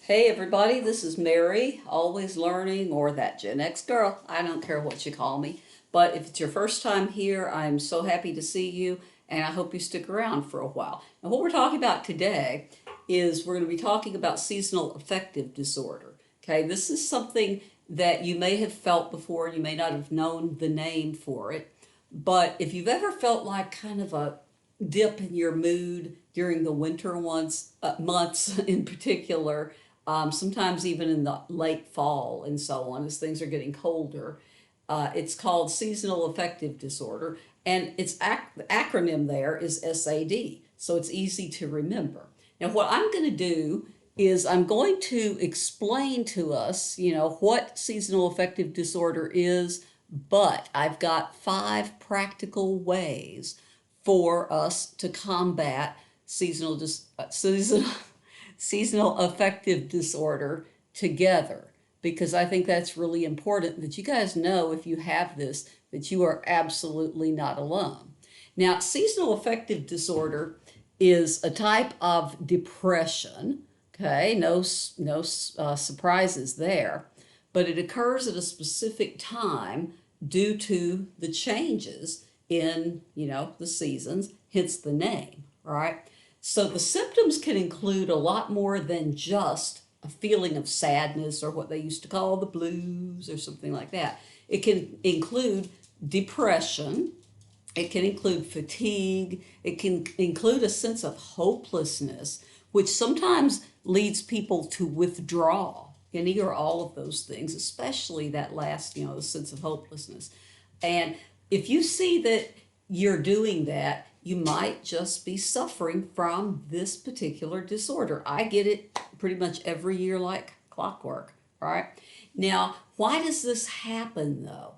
Hey everybody, this is Mary, always learning, or that Gen X girl. I don't care what you call me. But if it's your first time here, I'm so happy to see you, and I hope you stick around for a while. And what we're talking about today is we're going to be talking about seasonal affective disorder. Okay, this is something that you may have felt before, you may not have known the name for it. But if you've ever felt like kind of a dip in your mood during the winter months in particular, sometimes even in the late fall and so on, as things are getting colder. It's called seasonal affective disorder, and the acronym there is SAD, so it's easy to remember. Now, what I'm going to do is I'm going to explain to us, what seasonal affective disorder is, but I've got 5 practical ways for us to combat seasonal affective disorder together, because I think that's really important that you guys know, if you have this, that you are absolutely not alone. Now, seasonal affective disorder is a type of depression. Okay, no surprises there, but it occurs at a specific time due to the changes in the seasons, hence the name. All right. So the symptoms can include a lot more than just a feeling of sadness, or what they used to call the blues or something like that. It can include depression. It can include fatigue. It can include a sense of hopelessness, which sometimes leads people to withdraw, any or all of those things, especially that last, the sense of hopelessness. And if you see that you're doing that, you might just be suffering from this particular disorder. I get it pretty much every year like clockwork, right? Now, why does this happen though?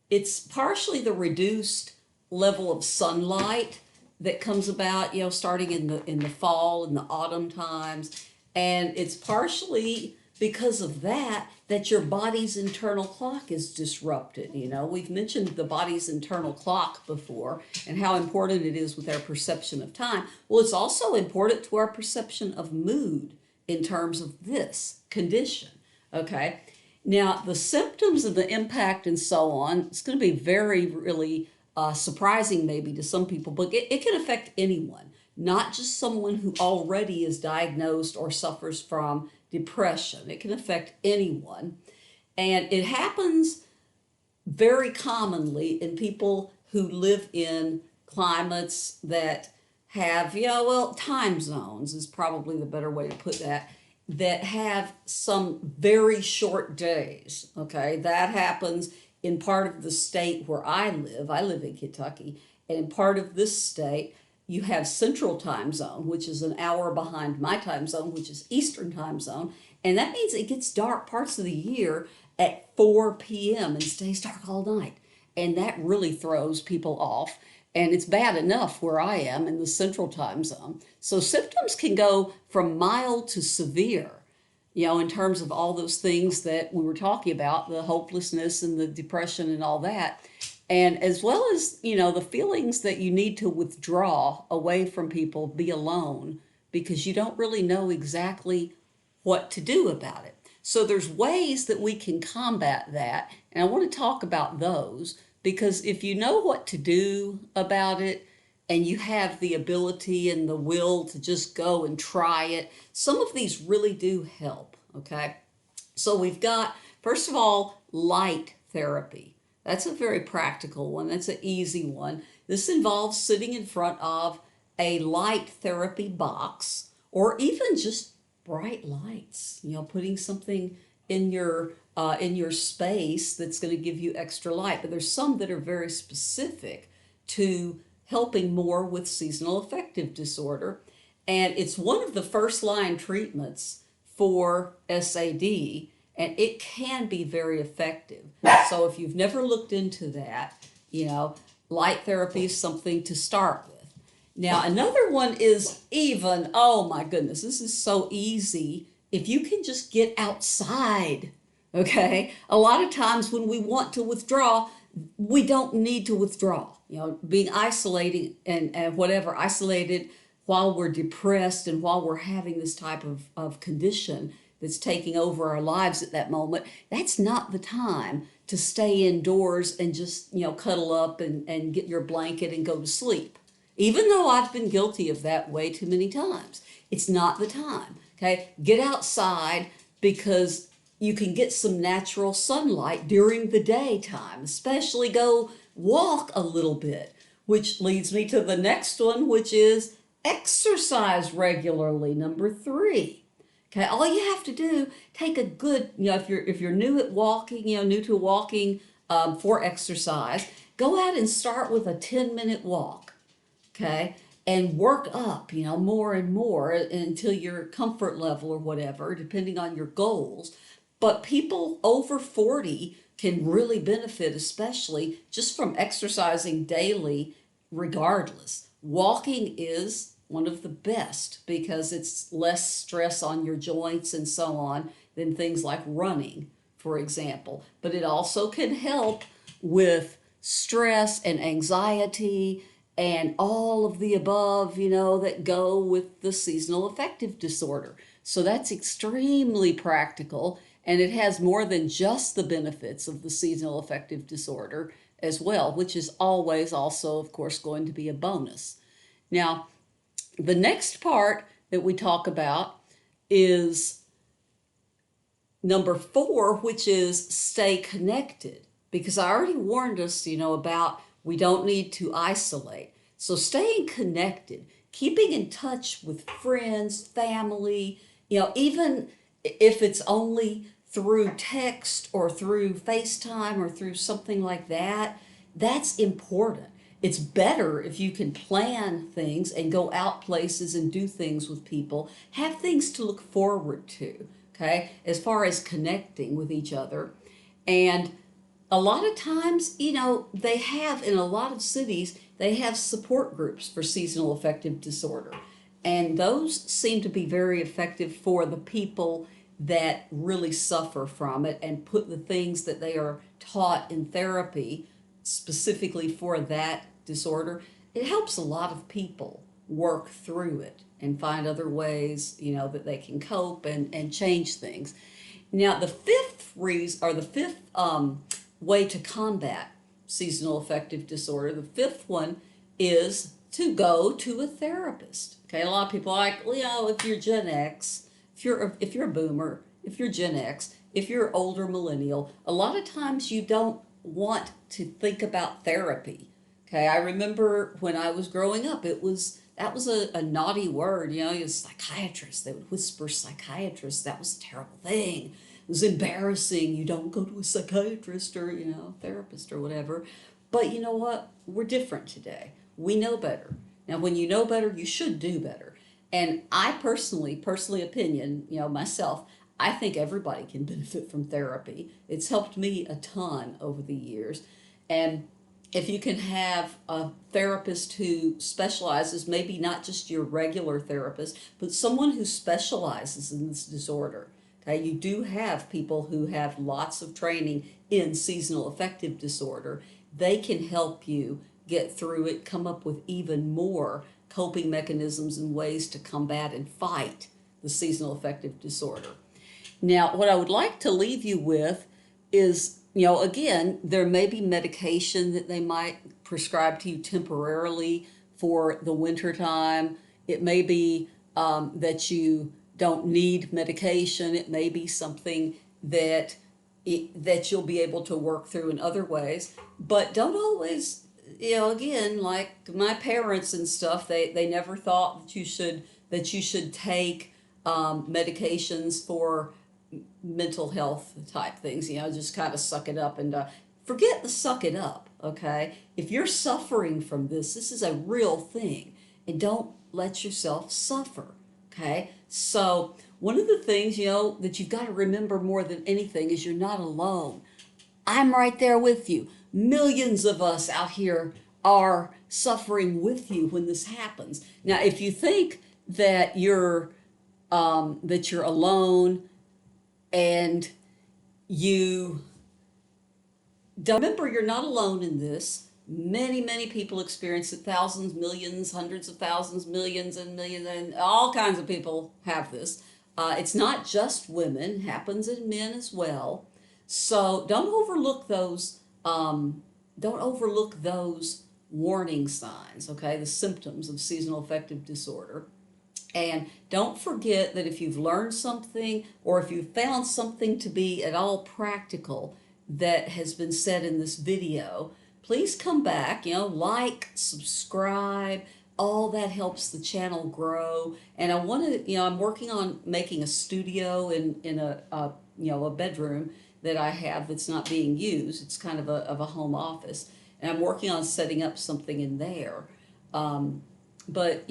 It's partially the reduced level of sunlight that comes about, starting in the fall and the autumn times, and it's partially because of that your body's internal clock is disrupted. We've mentioned the body's internal clock before and how important it is with our perception of time. Well, it's also important to our perception of mood in terms of this condition. Okay. Now, the symptoms and the impact and so on, it's going to be very, really surprising maybe to some people, but it can affect anyone, not just someone who already is diagnosed or suffers from depression. It can affect anyone. And it happens very commonly in people who live in climates that have, time zones is probably the better way to put that have some very short days. Okay, that happens in part of the state where I live. I live in Kentucky, and in part of this state, you have Central Time Zone, which is an hour behind my time zone, which is Eastern Time Zone. And that means it gets dark parts of the year at 4 p.m. and stays dark all night. And that really throws people off. And it's bad enough where I am in the Central Time Zone. So symptoms can go from mild to severe, in terms of all those things that we were talking about, the hopelessness and the depression and all that. And as well as, the feelings that you need to withdraw away from people, be alone, because you don't really know exactly what to do about it. So there's ways that we can combat that. And I want to talk about those, because if you know what to do about it and you have the ability and the will to just go and try it, some of these really do help. Okay. So we've got, first of all, light therapy. That's a very practical one. That's an easy one. This involves sitting in front of a light therapy box, or even just bright lights, putting something in your space that's going to give you extra light. But there's some that are very specific to helping more with seasonal affective disorder. And it's one of the first line treatments for SAD, and it can be very effective. So if you've never looked into that, light therapy is something to start with. Now, another one is even, oh my goodness, this is so easy. If you can just get outside, okay? A lot of times when we want to withdraw, we don't need to withdraw. Being isolated and whatever, isolated while we're depressed and while we're having this type of condition that's taking over our lives at that moment, that's not the time to stay indoors and just, cuddle up and get your blanket and go to sleep. Even though I've been guilty of that way too many times, it's not the time. Okay, get outside because you can get some natural sunlight during the daytime, especially go walk a little bit, which leads me to the next one, which is exercise regularly, number 3. Okay, all you have to do, take a good, if you're new at walking, new to walking for exercise, go out and start with a 10-minute walk. Okay, and work up, more and more until your comfort level or whatever, depending on your goals. But people over 40 can really benefit, especially just from exercising daily, regardless. Walking is one of the best because it's less stress on your joints and so on than things like running, for example. But it also can help with stress and anxiety and all of the above, that go with the seasonal affective disorder. So that's extremely practical, and it has more than just the benefits of the seasonal affective disorder as well, which is always also, of course, going to be a bonus. Now, the next part that we talk about is number 4, which is stay connected. Because I already warned us, about we don't need to isolate. So staying connected, keeping in touch with friends, family, even if it's only through text or through FaceTime or through something like that, that's important. It's better if you can plan things and go out places and do things with people, have things to look forward to, okay, as far as connecting with each other. And a lot of times, they have, in a lot of cities, they have support groups for seasonal affective disorder. And those seem to be very effective for the people that really suffer from it and put the things that they are taught in therapy specifically for that disorder. It helps a lot of people work through it and find other ways, that they can cope and change things. Now, the fifth reason, or the fifth way to combat seasonal affective disorder, the fifth one is to go to a therapist. Okay, a lot of people are like, if you're Gen X, if you're a boomer, if you're Gen X, if you're older millennial, a lot of times you don't want to think about therapy. Okay, I remember when I was growing up, that was a naughty word. You're a psychiatrist. They would whisper psychiatrist. That was a terrible thing. It was embarrassing. You don't go to a psychiatrist or, therapist or whatever. But you know what? We're different today. We know better. Now, when you know better, you should do better. And I personally opinion, myself, I think everybody can benefit from therapy. It's helped me a ton over the years. And if you can have a therapist who specializes, maybe not just your regular therapist, but someone who specializes in this disorder. Okay, you do have people who have lots of training in seasonal affective disorder. They can help you get through it, come up with even more coping mechanisms and ways to combat and fight the seasonal affective disorder. Now, what I would like to leave you with is, again, there may be medication that they might prescribe to you temporarily for the winter time. It may be that you don't need medication. It may be something that you'll be able to work through in other ways. But don't always, again, like my parents and stuff, they never thought that you should take medications for mental health type things, just kind of suck it up and forget the suck it up, okay? If you're suffering from this is a real thing, and don't let yourself suffer, okay? So one of the things, that you've got to remember more than anything is you're not alone. I'm right there with you. Millions of us out here are suffering with you when this happens. Now, if you think that you're alone, and you don't, remember, you're not alone in this. Many people experience it. Thousands, millions, hundreds of thousands, millions and millions, and all kinds of people have this. It's not just women, happens in men as well. So don't overlook those. Don't overlook those warning signs. Okay, the symptoms of seasonal affective disorder. And don't forget that if you've learned something or if you've found something to be at all practical that has been said in this video, please come back, like, subscribe. All that helps the channel grow. And I want to, I'm working on making a studio in a bedroom that I have that's not being used. It's kind of a home office. And I'm working on setting up something in there. But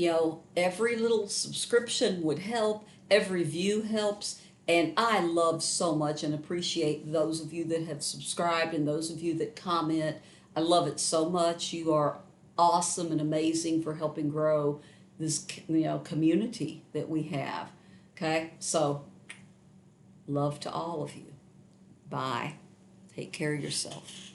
every little subscription would help, every view helps, and I love so much and appreciate those of you that have subscribed and those of you that comment. I love it so much. You are awesome and amazing for helping grow this community that we have. Okay, so love to all of you. Bye. Take care of yourself.